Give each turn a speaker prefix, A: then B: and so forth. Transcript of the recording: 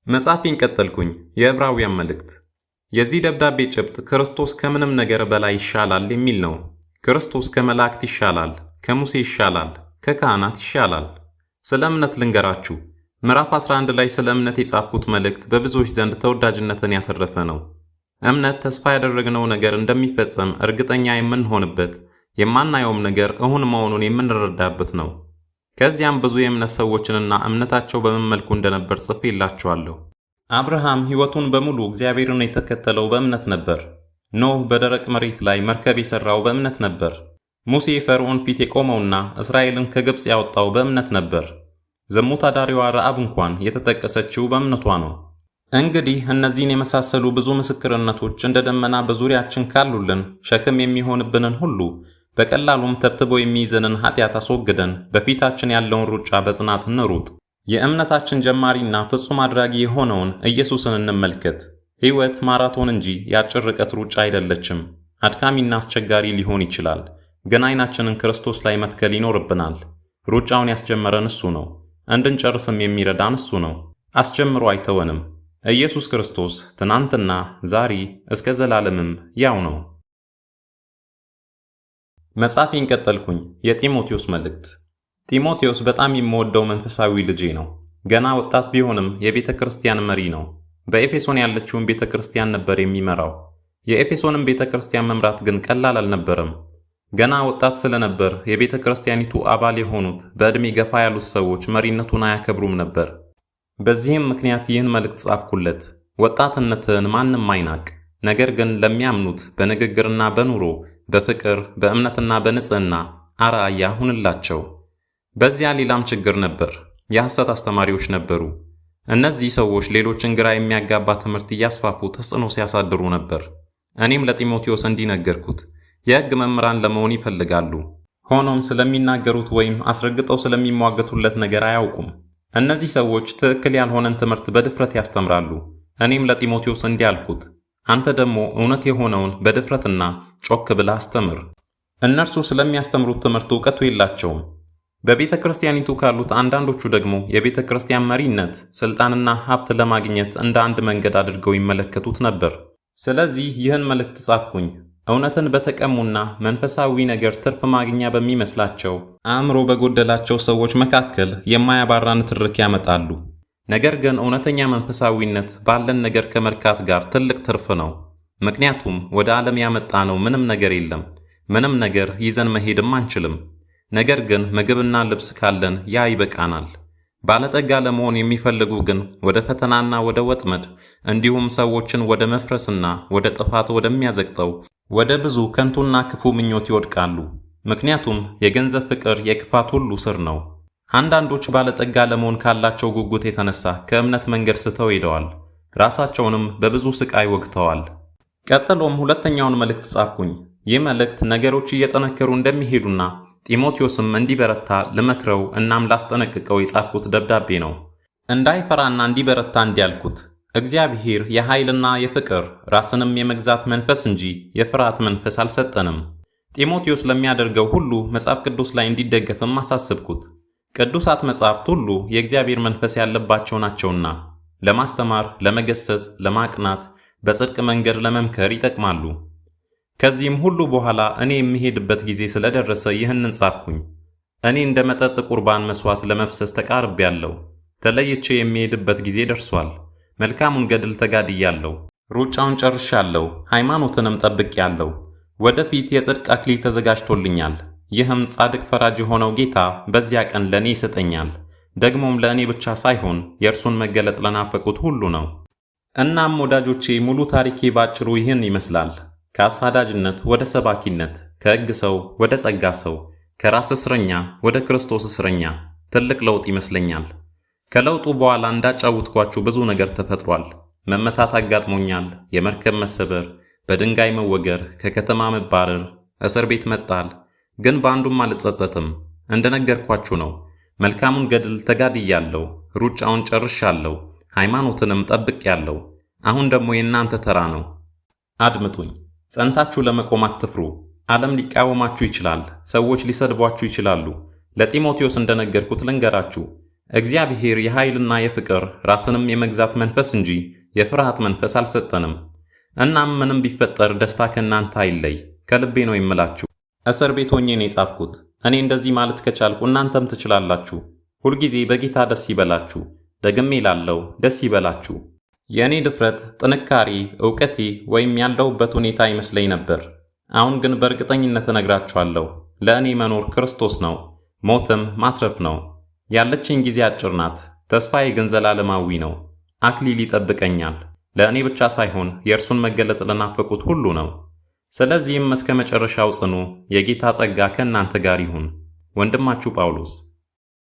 A: መጽሐፌን ቀጠልኩኝ። የዕብራውያን መልእክት። የዚህ ደብዳቤ ጭብጥ ክርስቶስ ከምንም ነገር በላይ ይሻላል የሚል ነው። ክርስቶስ ከመላእክት ይሻላል፣ ከሙሴ ይሻላል፣ ከካህናት ይሻላል። ስለ እምነት ልንገራችሁ። ምዕራፍ 11 ላይ ስለ እምነት የጻፍኩት መልእክት በብዙዎች ዘንድ ተወዳጅነትን ያተረፈ ነው። እምነት ተስፋ ያደረግነው ነገር እንደሚፈጸም እርግጠኛ የምንሆንበት፣ የማናየውም ነገር እውን መሆኑን የምንረዳበት ነው። ከዚያም ብዙ የእምነት ሰዎችንና እምነታቸው በምን መልኩ እንደነበር ጽፌላችኋለሁ። አብርሃም ሕይወቱን በሙሉ እግዚአብሔርን የተከተለው በእምነት ነበር። ኖህ በደረቅ መሬት ላይ መርከብ የሠራው በእምነት ነበር። ሙሴ ፈርዖን ፊት የቆመውና እስራኤልን ከግብፅ ያወጣው በእምነት ነበር። ዝሙት አዳሪዋ ረዓብ እንኳን የተጠቀሰችው በእምነቷ ነው። እንግዲህ እነዚህን የመሳሰሉ ብዙ ምስክርነቶች እንደ ደመና በዙሪያችን ካሉልን ሸክም የሚሆንብንን ሁሉ በቀላሉም ተብትቦ የሚይዘንን ኃጢአት አስወግደን በፊታችን ያለውን ሩጫ በጽናት እንሩጥ። የእምነታችን ጀማሪና ፍጹም አድራጊ የሆነውን ኢየሱስን እንመልከት። ሕይወት ማራቶን እንጂ የአጭር ርቀት ሩጫ አይደለችም። አድካሚና አስቸጋሪ ሊሆን ይችላል፣ ግን ዓይናችንን ክርስቶስ ላይ መትከል ይኖርብናል። ሩጫውን ያስጀመረን እሱ ነው፣ እንድንጨርስም የሚረዳን እሱ ነው። አስጀምሮ አይተወንም። ኢየሱስ ክርስቶስ ትናንትና፣ ዛሬ እስከ ዘላለምም ያው ነው። መጽሐፌን ቀጠልኩኝ። የጢሞቴዎስ መልእክት። ጢሞቴዎስ በጣም የምወደው መንፈሳዊ ልጄ ነው። ገና ወጣት ቢሆንም የቤተ ክርስቲያን መሪ ነው። በኤፌሶን ያለችውን ቤተ ክርስቲያን ነበር የሚመራው። የኤፌሶንን ቤተ ክርስቲያን መምራት ግን ቀላል አልነበረም። ገና ወጣት ስለነበር የቤተ ክርስቲያኒቱ አባል የሆኑት በዕድሜ ገፋ ያሉት ሰዎች መሪነቱን አያከብሩም ነበር። በዚህም ምክንያት ይህን መልእክት ጻፍኩለት። ወጣትነትህን ማንም አይናቅ፣ ነገር ግን ለሚያምኑት በንግግርና በኑሮ በፍቅር በእምነትና በንጽህና አርአያ ሁንላቸው። በዚያ ሌላም ችግር ነበር። የሐሰት አስተማሪዎች ነበሩ። እነዚህ ሰዎች ሌሎችን ግራ የሚያጋባ ትምህርት እያስፋፉ ተጽዕኖ ሲያሳድሩ ነበር። እኔም ለጢሞቴዎስ እንዲነገርኩት የሕግ መምህራን ለመሆን ይፈልጋሉ። ሆኖም ስለሚናገሩት ወይም አስረግጠው ስለሚሟገቱለት ነገር አያውቁም። እነዚህ ሰዎች ትክክል ያልሆነን ትምህርት በድፍረት ያስተምራሉ። እኔም ለጢሞቴዎስ እንዲህ አልኩት፣ አንተ ደግሞ እውነት የሆነውን በድፍረትና ጮክ ብለህ አስተምር። እነርሱ ስለሚያስተምሩት ትምህርት ዕውቀቱ የላቸውም። በቤተ ክርስቲያኒቱ ካሉት አንዳንዶቹ ደግሞ የቤተ ክርስቲያን መሪነት፣ ሥልጣንና ሀብት ለማግኘት እንደ አንድ መንገድ አድርገው ይመለከቱት ነበር። ስለዚህ ይህን መልእክት ጻፍኩኝ። እውነትን በተቀሙና መንፈሳዊ ነገር ትርፍ ማግኛ በሚመስላቸው አእምሮ በጎደላቸው ሰዎች መካከል የማያባራ ንትርክ ያመጣሉ። ነገር ግን እውነተኛ መንፈሳዊነት ባለን ነገር ከመርካት ጋር ትልቅ ትርፍ ነው። ምክንያቱም ወደ ዓለም ያመጣነው ምንም ነገር የለም። ምንም ነገር ይዘን መሄድም አንችልም። ነገር ግን ምግብና ልብስ ካለን ያ ይበቃናል። ባለጠጋ ለመሆን የሚፈልጉ ግን ወደ ፈተናና ወደ ወጥመድ እንዲሁም ሰዎችን ወደ መፍረስና ወደ ጥፋት ወደሚያዘቅጠው ወደ ብዙ ከንቱና ክፉ ምኞት ይወድቃሉ። ምክንያቱም የገንዘብ ፍቅር የክፋት ሁሉ ስር ነው። አንዳንዶች ባለጠጋ ለመሆን ካላቸው ጉጉት የተነሳ ከእምነት መንገድ ስተው ሄደዋል። ራሳቸውንም በብዙ ስቃይ ወግተዋል። ቀጥሎም ሁለተኛውን መልእክት ጻፍኩኝ። ይህ መልእክት ነገሮች እየጠነከሩ እንደሚሄዱና ጢሞቴዎስም እንዲበረታ ልመክረው እናም ላስጠነቅቀው የጻፍኩት ደብዳቤ ነው። እንዳይፈራና እንዲበረታ እንዲያልኩት እግዚአብሔር የኃይልና የፍቅር ራስንም የመግዛት መንፈስ እንጂ የፍርሃት መንፈስ አልሰጠንም። ጢሞቴዎስ ለሚያደርገው ሁሉ መጽሐፍ ቅዱስ ላይ እንዲደገፍም አሳስብኩት። ቅዱሳት መጻሕፍት ሁሉ የእግዚአብሔር መንፈስ ያለባቸው ናቸውና ለማስተማር፣ ለመገሰጽ፣ ለማቅናት፣ በጽድቅ መንገድ ለመምከር ይጠቅማሉ። ከዚህም ሁሉ በኋላ እኔ የምሄድበት ጊዜ ስለደረሰ ይህንን ጻፍኩኝ። እኔ እንደ መጠጥ ቁርባን መሥዋዕት ለመፍሰስ ተቃርቤያለሁ። ተለይቼ የሚሄድበት ጊዜ ደርሷል። መልካሙን ገድል ተጋድያለሁ፣ ሩጫውን ጨርሻለሁ፣ ሃይማኖትንም ጠብቄያለሁ። ወደፊት የጽድቅ አክሊል ተዘጋጅቶልኛል። ይህም ጻድቅ ፈራጅ የሆነው ጌታ በዚያ ቀን ለእኔ ይሰጠኛል። ደግሞም ለእኔ ብቻ ሳይሆን የእርሱን መገለጥ ለናፈቁት ሁሉ ነው። እናም ወዳጆቼ ሙሉ ታሪኬ ባጭሩ ይህን ይመስላል። ከአሳዳጅነት ወደ ሰባኪነት፣ ከሕግ ሰው ወደ ጸጋ ሰው፣ ከራስ እስረኛ ወደ ክርስቶስ እስረኛ። ትልቅ ለውጥ ይመስለኛል። ከለውጡ በኋላ እንዳጫውትኳችሁ ብዙ ነገር ተፈጥሯል። መመታት አጋጥሞኛል። የመርከብ መሰበር፣ በድንጋይ መወገር፣ ከከተማ መባረር፣ እስር ቤት መጣል። ግን በአንዱም አልጸጸትም። እንደነገርኳችሁ ነው። መልካሙን ገድል ተጋድያለሁ፣ ሩጫውን ጨርሻለሁ፣ ሃይማኖትንም ጠብቄያለሁ። አሁን ደግሞ የእናንተ ተራ ነው። አድምጡኝ። ጸንታችሁ ለመቆም አትፍሩ። ዓለም ሊቃወማችሁ ይችላል። ሰዎች ሊሰድቧችሁ ይችላሉ። ለጢሞቴዎስ እንደነገርኩት ልንገራችሁ፣ እግዚአብሔር የኃይልና የፍቅር ራስንም የመግዛት መንፈስ እንጂ የፍርሃት መንፈስ አልሰጠንም። እናም ምንም ቢፈጠር ደስታ ከእናንተ አይለይ። ከልቤ ነው የምላችሁ። እስር ቤት ሆኜ ነው የጻፍኩት። እኔ እንደዚህ ማለት ከቻልኩ እናንተም ትችላላችሁ። ሁልጊዜ በጌታ ደስ ይበላችሁ። ደግሜ ላለው ደስ ይበላችሁ። የእኔ ድፍረት፣ ጥንካሬ፣ ዕውቀቴ ወይም ያለሁበት ሁኔታ ይመስለኝ ነበር። አሁን ግን በእርግጠኝነት እነግራችኋለሁ፣ ለእኔ መኖር ክርስቶስ ነው፣ ሞትም ማትረፍ ነው። ያለችኝ ጊዜ አጭር ናት፣ ተስፋዬ ግን ዘላለማዊ ነው። አክሊል ይጠብቀኛል። ለእኔ ብቻ ሳይሆን የእርሱን መገለጥ ለናፈቁት ሁሉ ነው። ስለዚህም እስከ መጨረሻው ጽኑ። የጌታ ጸጋ ከእናንተ ጋር ይሁን። ወንድማችሁ ጳውሎስ